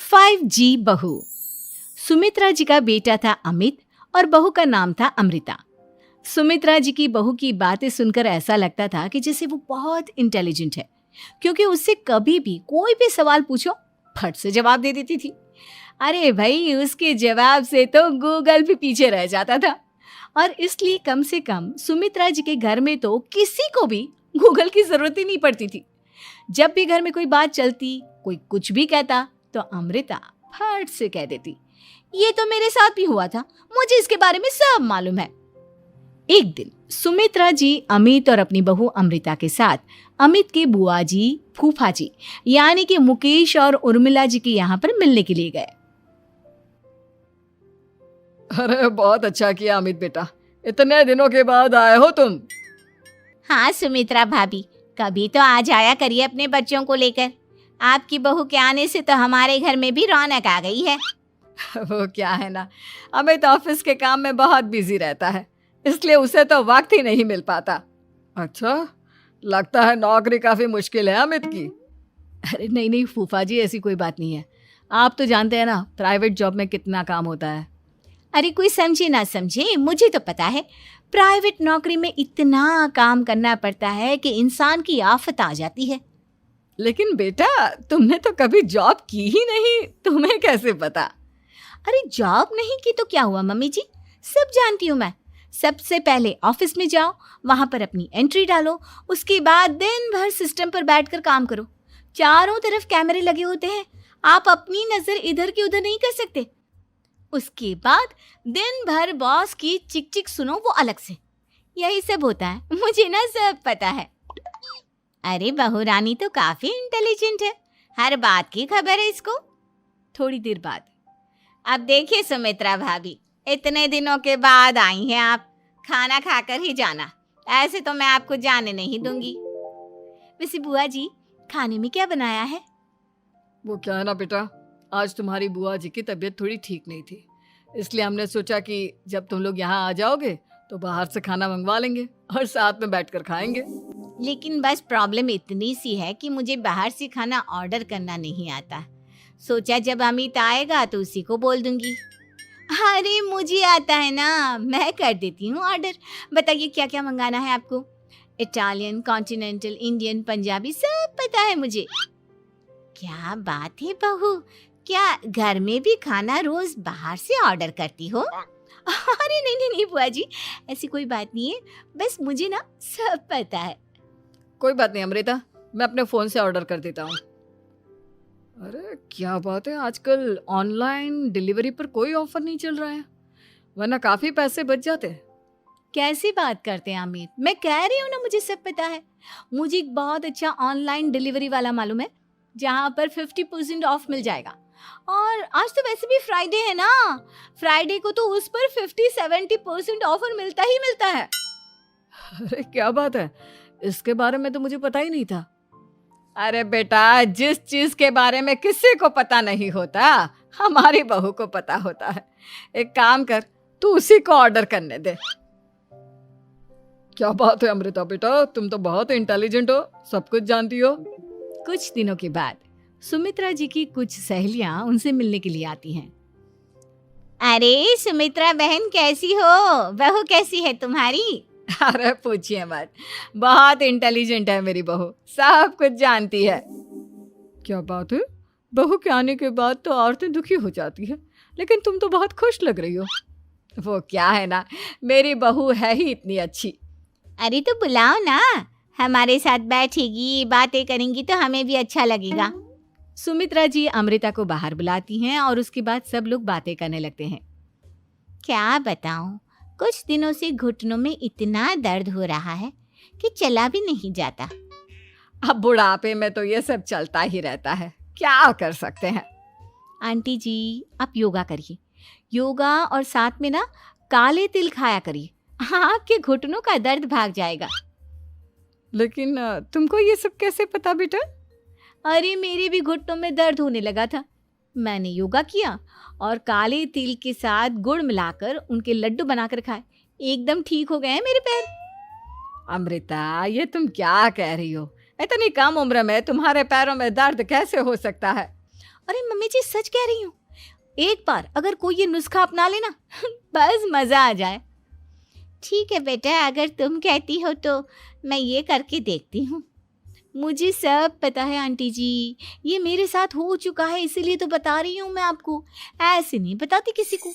5G बहू। सुमित्रा जी का बेटा था अमित और बहू का नाम था अमृता। सुमित्रा जी की बहू की बातें सुनकर ऐसा लगता था कि जैसे वो बहुत इंटेलिजेंट है, क्योंकि उससे कभी भी कोई भी सवाल पूछो फट से जवाब दे देती थी। अरे भाई, उसके जवाब से तो गूगल भी पीछे रह जाता था। और इसलिए कम से कम सुमित्रा जी के घर में तो किसी को भी गूगल की जरूरत ही नहीं पड़ती थी। जब भी घर में कोई बात चलती, कोई कुछ भी कहता, तो अमृता फट से कह देती, ये तो मेरे साथ भी हुआ था, मुझे इसके बारे में सब मालूम है। एक दिन सुमित्रा जी अमित और अपनी बहू अमृता के साथ अमित के बुआ जी, फूफा जी यानी कि मुकेश और उर्मिला जी के यहाँ पर मिलने के लिए गए। अरे बहुत अच्छा किया अमित बेटा, इतने दिनों के बाद आए हो तुम। हाँ सुमित्रा भाभी, कभी तो आ जाया करिए अपने बच्चों को लेकर। आपकी बहू के आने से तो हमारे घर में भी रौनक आ गई है। वो क्या है ना, अमित ऑफिस के काम में बहुत बिजी रहता है, इसलिए उसे तो वक्त ही नहीं मिल पाता। अच्छा, लगता है नौकरी काफी मुश्किल है अमित की। अरे नहीं फूफा जी, ऐसी कोई बात नहीं है। आप तो जानते हैं ना प्राइवेट जॉब में कितना काम होता है। अरे कोई समझे ना समझे, मुझे तो पता है प्राइवेट नौकरी में इतना काम करना पड़ता है कि इंसान की आफत आ जाती है। लेकिन बेटा, तुमने तो कभी जॉब की ही नहीं, तुम्हें कैसे पता? अरे जॉब नहीं की तो क्या हुआ मम्मी जी, सब जानती हूँ मैं। सबसे पहले ऑफिस में जाओ, वहां पर अपनी एंट्री डालो, उसके बाद दिन भर सिस्टम पर बैठकर काम करो। चारों तरफ कैमरे लगे होते हैं, आप अपनी नजर इधर की उधर नहीं कर सकते। उसके बाद दिन भर बॉस की चिक चिक सुनो, वो अलग से। यही सब होता है, मुझे ना सब पता है। अरे बहू रानी तो काफी इंटेलिजेंट है, हर बात की खबर है इसको। थोड़ी देर बाद, अब देखिए सुमित्रा भाभी, इतने दिनों के बाद आई हैं आप, खाना खाकर ही जाना, ऐसे तो मैं आपको जाने नहीं दूंगी। वैसे बुआ जी, खाने में क्या बनाया है? वो क्या है ना बेटा, आज तुम्हारी बुआ जी की तबीयत थोड़ी ठीक नहीं थी, इसलिए हमने सोचा कि जब तुम लोग यहाँ आ जाओगे तो बाहर से खाना मंगवा लेंगे और साथ में बैठकर खाएंगे। लेकिन बस प्रॉब्लम इतनी सी है कि मुझे बाहर से खाना ऑर्डर करना नहीं आता। सोचा जब अमित आएगा तो उसी को बोल दूंगी। अरे मुझे आता है ना, मैं कर देती हूँ ऑर्डर। बताइए क्या क्या मंगाना है आपको? इटालियन, कॉन्टिनेंटल, इंडियन, पंजाबी, सब पता है मुझे। क्या बात है बहू, क्या घर में भी खाना रोज बाहर से ऑर्डर करती हो? अरे नहीं बुआ जी, ऐसी कोई बात नहीं है, बस मुझे ना सब पता है। कोई बात नहीं अमृता, मैं अपने फोन से ऑर्डर कर देता हूँ। अरे क्या बात है, आजकल ऑनलाइन डिलीवरी पर कोई ऑफर नहीं चल रहा है, वरना काफी पैसे बच जाते। कैसी बात करते हैं अमित, मैं कह रही हूँ ना मुझे सब पता है। मुझे एक बहुत अच्छा ऑनलाइन डिलीवरी वाला मालूम है, जहाँ पर 50% ऑफ मिल जाएगा। और आज तो वैसे भी फ्राइडे है ना, फ्राइडे को तो उस पर 50-70% ऑफर मिलता ही मिलता है। अरे क्या बात है, इसके बारे में तो मुझे पता ही नहीं था। अरे बेटा, जिस चीज के बारे में किसी को पता नहीं होता, हमारी बहू को पता होता है। एक काम कर, तू उसी को ऑर्डर करने दे। क्या बात है अमृता बेटा, तुम तो बहुत इंटेलिजेंट हो, सब कुछ जानती हो। कुछ दिनों के बाद सुमित्रा जी की कुछ सहेलियां उनसे मिलने के लिए आती हैं। अरे सुमित्रा बहन कैसी हो, बहू कैसी है तुम्हारी? अरे पूछिए मत, बहुत इंटेलिजेंट है मेरी बहू, सब कुछ जानती है। क्या बात है, बहू के आने के बाद तो औरतें दुखी हो जाती है, लेकिन तुम तो बहुत खुश लग रही हो। वो क्या है ना, मेरी बहू है ही इतनी अच्छी। अरे तो बुलाओ ना, हमारे साथ बैठेगी, बातें करेंगी तो हमें भी अच्छा लगेगा। सुमित्रा जी अमृता को बाहर बुलाती हैं और उसके बाद सब लोग बातें करने लगते हैं। क्या बताऊं, कुछ दिनों से घुटनों में इतना दर्द हो रहा है कि चला भी नहीं जाता। अब बुढ़ापे में तो ये सब चलता ही रहता है, क्या कर सकते हैं। आंटी जी, आप योगा करिए, योगा और साथ में ना काले तिल खाया करिए, आपके घुटनों का दर्द भाग जाएगा। लेकिन तुमको ये सब कैसे पता बेटा? अरे मेरे भी घुटनों में दर्द होने लगा था, मैंने योगा किया और काले तिल के साथ गुड़ मिलाकर उनके लड्डू बनाकर खाए, एकदम ठीक हो गए हैं मेरे पैर। अमृता, ये तुम क्या कह रही हो? इतनी कम उम्र में तुम्हारे पैरों में दर्द कैसे हो सकता है? अरे मम्मी जी सच कह रही हूँ, एक बार अगर कोई ये नुस्खा अपना लेना बस मजा आ जाए। ठीक है बेटा, अगर तुम कहती हो तो मैं ये करके देखती हूँ। मुझे सब पता है आंटी जी, ये मेरे साथ हो चुका है, इसीलिए तो बता रही हूँ मैं आपको, ऐसे नहीं बताती किसी को।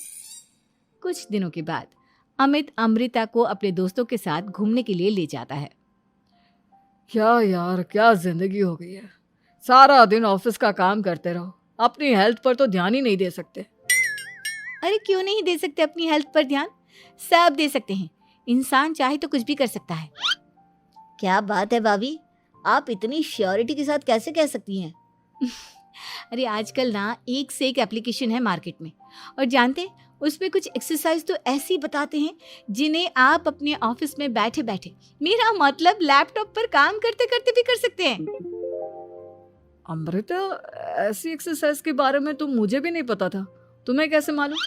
कुछ दिनों के बाद अमित अमृता को अपने दोस्तों के साथ घूमने के लिए ले जाता है। क्या यार, क्या जिंदगी हो गई है। सारा दिन ऑफिस का काम करते रहो, अपनी हेल्थ पर तो ध्यान ही नहीं दे सकते। अरे क्यों नहीं दे सकते अपनी हेल्थ पर ध्यान? सब दे सकते हैं, इंसान चाहे तो कुछ भी कर सकता है। क्या बात है भाभी, आप इतनी श्योरिटी के साथ कैसे कह सकती हैं? अरे आजकल ना एक से एक एप्लीकेशन है मार्केट में, और जानते हैं उसमें कुछ एक्सरसाइज तो ऐसी बताते हैं जिन्हें आप अपने ऑफिस में बैठे बैठे, मेरा मतलब लैपटॉप पर काम करते करते भी कर सकते हैं। अमृता, ऐसी एक्सरसाइज के बारे में तो मुझे भी नहीं पता था, तुम्हें कैसे मालूम?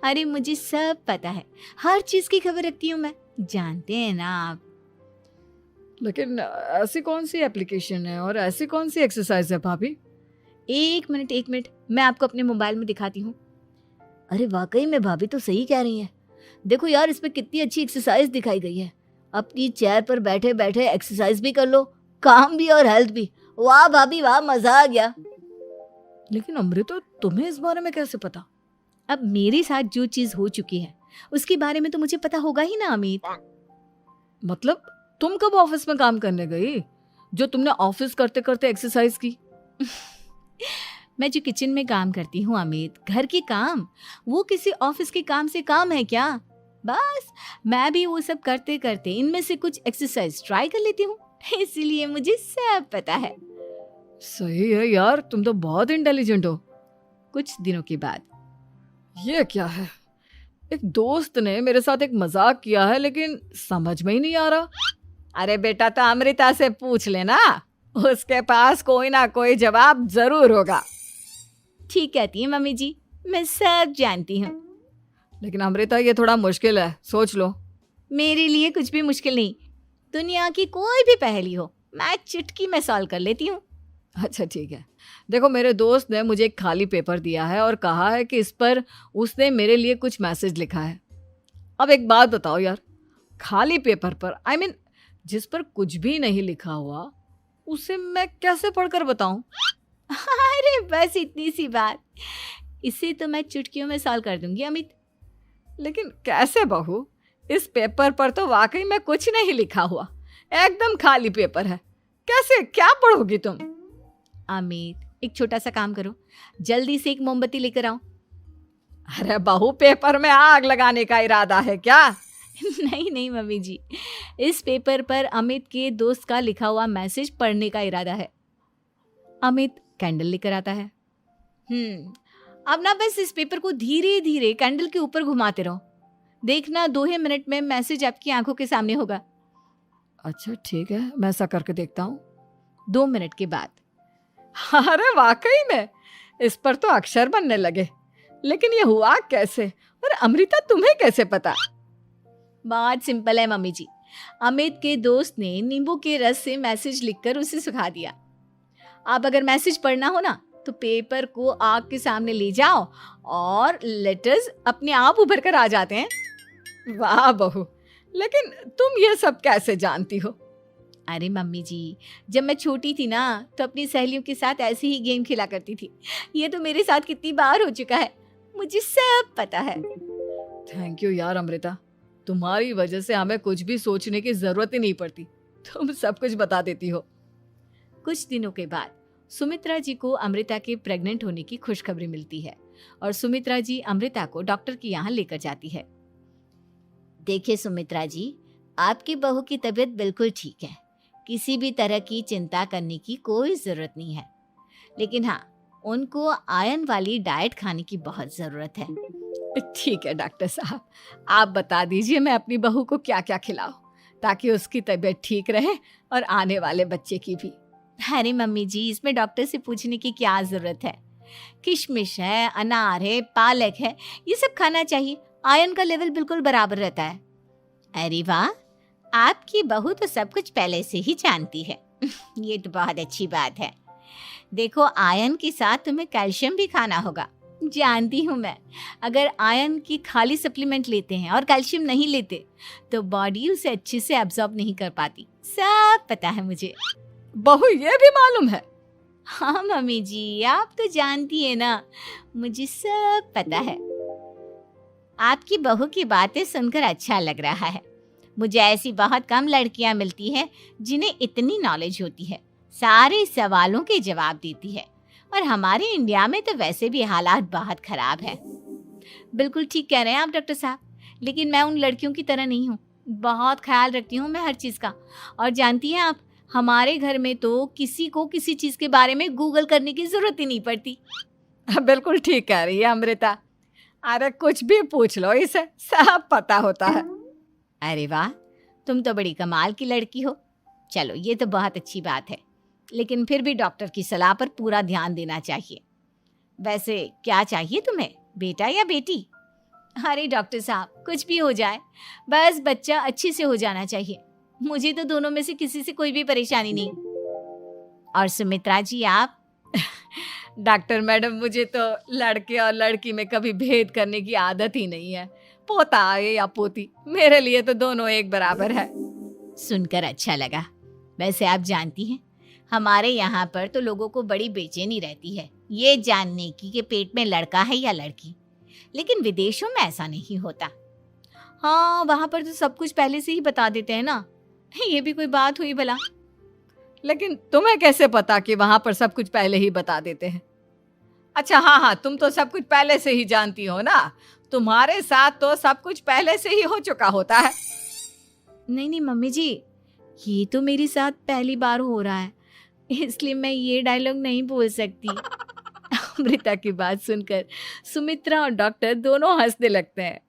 अरे मुझे सब पता है, हर चीज की खबर रखती हूँ मैं, जानते हैं ना आप। लेकिन ऐसी कौन सी एप्लीकेशन है और ऐसी कौन सी एक्सरसाइज है भाभी? एक मिनट, मैं आपको अपने मोबाइल में दिखाती हूँ। अरे वाकई में भाभी तो सही कह रही हैं। देखो यार, इसमें कितनी अच्छी एक्सरसाइज दिखाई गई है। अपनी चेयर पर बैठे बैठे एक्सरसाइज भी कर लो, काम भी और हेल्थ भी। वाह भाभी वाह, मजा आ गया। लेकिन अमृता, तुम्हें इस बारे में कैसे पता? अब मेरे साथ जो चीज हो चुकी है उसके बारे में तो मुझे पता होगा ही ना अमित। मतलब तुम कब ऑफिस में काम करने गई जो तुमने ऑफिस करते करते एक्सरसाइज की? मैं जो किचन में काम करती हूँ अमित, घर के काम, वो किसी ऑफिस के काम से काम है क्या? बस मैं भी वो सब करते करते इनमें से कुछ एक्सरसाइज ट्राई कर लेती हूँ, इसीलिए मुझे सब पता है। सही है यार, तुम तो बहुत इंटेलिजेंट हो। कुछ दिनों के बाद ये क्या है, एक दोस्त ने मेरे साथ एक मजाक किया है लेकिन समझ में ही नहीं आ रहा। अरे बेटा, तो अमृता से पूछ लेना, उसके पास कोई ना कोई जवाब जरूर होगा। ठीक कहती है मम्मी जी, मैं सब जानती हूँ। लेकिन अमृता, ये थोड़ा मुश्किल है, सोच लो। मेरे लिए कुछ भी मुश्किल नहीं, दुनिया की कोई भी पहेली हो मैं चुटकी में सॉल्व कर लेती हूँ। अच्छा ठीक है, देखो मेरे दोस्त ने मुझे एक खाली पेपर दिया है और कहा है कि इस पर उसने मेरे लिए कुछ मैसेज लिखा है। अब एक बात बताओ यार, खाली पेपर पर, I mean, जिस पर कुछ भी नहीं लिखा हुआ, उसे मैं कैसे पढ़कर बताऊं? अरे बस इतनी सी बात, इसे तो मैं चुटकियों में सॉल्व कर दूंगी अमित। लेकिन कैसे बहू, इस पेपर पर तो वाकई में कुछ नहीं लिखा हुआ, एकदम खाली पेपर है, कैसे, क्या पढ़ोगी तुम? अमित, एक छोटा सा काम करो, जल्दी से एक मोमबत्ती लेकर आओ। अरे बहू, पेपर में आग लगाने का इरादा है क्या? नहीं मम्मी जी, इस पेपर पर अमित के दोस्त का लिखा हुआ मैसेज पढ़ने का इरादा है। अमित कैंडल लेकर आता है। अब ना बस इस पेपर को धीरे धीरे कैंडल के ऊपर घुमाते रहो, देखना 2 ही मिनट में मैसेज आपकी आंखों के सामने होगा। अच्छा ठीक है, मैं ऐसा करके देखता हूँ। 2 मिनट के बाद, अरे वाकई में इस पर तो अक्षर बनने लगे, लेकिन ये हुआ कैसे? और अमृता, तुम्हें कैसे पता? बहुत सिंपल है मम्मी जी, अमित के दोस्त ने नींबू के रस से मैसेज लिखकर उसे सुखा दिया। अब अगर मैसेज पढ़ना हो ना तो पेपर को आग के सामने ले जाओ और लेटर्स अपने आप उभर कर आ जाते हैं। वाह बहू, लेकिन तुम ये सब कैसे जानती हो? अरे मम्मी जी, जब मैं छोटी थी ना तो अपनी सहेलियों के साथ ऐसे ही गेम खेला करती थी। ये तो मेरे साथ कितनी बार हो चुका है, मुझे सब पता है। थैंक यू यार अमृता, तुम्हारी वजह से हमें कुछ भी सोचने की जरूरत ही नहीं पड़ती, तुम सब कुछ बता देती हो। कुछ दिनों के बाद सुमित्रा जी को अमृता के प्रेग्नेंट होने की खुशखबरी मिलती है और सुमित्रा जी अमृता को डॉक्टर के यहाँ लेकर जाती है। देखिए सुमित्रा जी, आपकी बहू की तबीयत बिल्कुल ठीक है, किसी भी तरह की चिंता करने की कोई ज़रूरत नहीं है, लेकिन हाँ, उनको आयरन वाली डाइट खाने की बहुत ज़रूरत है। ठीक है डॉक्टर साहब, आप बता दीजिए मैं अपनी बहू को क्या क्या खिलाऊं ताकि उसकी तबीयत ठीक रहे और आने वाले बच्चे की भी। अरे मम्मी जी, इसमें डॉक्टर से पूछने की क्या ज़रूरत है, किशमिश है, अनार है, पालक है, ये सब खाना चाहिए, आयरन का लेवल बिल्कुल बराबर रहता है। अरे वाह, आपकी बहू तो सब कुछ पहले से ही जानती है। ये तो बहुत अच्छी बात है। देखो, आयरन के साथ तुम्हें कैल्शियम भी खाना होगा। जानती हूँ मैं, अगर आयरन की खाली सप्लीमेंट लेते हैं और कैल्शियम नहीं लेते तो बॉडी उसे अच्छे से एब्जॉर्ब नहीं कर पाती। सब पता है मुझे। बहू ये भी मालूम है? हाँ मम्मी जी, आप तो जानती है ना, मुझे सब पता है। आपकी बहू की बातें सुनकर अच्छा लग रहा है। मुझे ऐसी बहुत कम लड़कियां मिलती हैं जिन्हें इतनी नॉलेज होती है, सारे सवालों के जवाब देती है। और हमारे इंडिया में तो वैसे भी हालात बहुत खराब है। बिल्कुल ठीक कह रहे हैं आप डॉक्टर साहब, लेकिन मैं उन लड़कियों की तरह नहीं हूँ। बहुत ख्याल रखती हूँ मैं हर चीज़ का। और जानती हैं आप, हमारे घर में तो किसी को किसी चीज़ के बारे में गूगल करने की ज़रूरत ही नहीं पड़ती। बिल्कुल ठीक कह रही है अमृता। अरे कुछ भी पूछ लो इसे, सब पता होता है। अरे वाह, तुम तो बड़ी कमाल की लड़की हो। चलो, ये तो बहुत अच्छी बात है, लेकिन फिर भी डॉक्टर की सलाह पर पूरा ध्यान देना चाहिए। वैसे क्या चाहिए तुम्हें, बेटा या बेटी? अरे डॉक्टर साहब, कुछ भी हो जाए, बस बच्चा अच्छे से हो जाना चाहिए। मुझे तो दोनों में से किसी से कोई भी परेशानी नहीं। और सुमित्रा जी, आप? डॉक्टर मैडम, मुझे तो लड़के और लड़की में कभी भेद करने की आदत ही नहीं है। पोता आए या पोती, मेरे लिए तो दोनों एक बराबर है। सुनकर अच्छा लगा। वैसे आप जानती हैं, हमारे यहाँ पर तो लोगों को बड़ी बेचैनी रहती है ये जानने की कि पेट में लड़का है या लड़की, लेकिन विदेशों में ऐसा नहीं होता। हाँ, वहाँ पर तो सब कुछ पहले से ही बता देते हैं ना। ये भी कोई बात हुई भला? लेकिन तुम्हें कैसे पता कि वहां पर सब कुछ पहले ही बता देते हैं? अच्छा हाँ, तुम तो सब कुछ पहले से ही जानती हो ना। तुम्हारे साथ तो सब कुछ पहले से ही हो चुका होता है। नहीं मम्मी जी, ये तो मेरे साथ पहली बार हो रहा है, इसलिए मैं ये डायलॉग नहीं बोल सकती। अमृता की बात सुनकर सुमित्रा और डॉक्टर दोनों हंसने लगते हैं।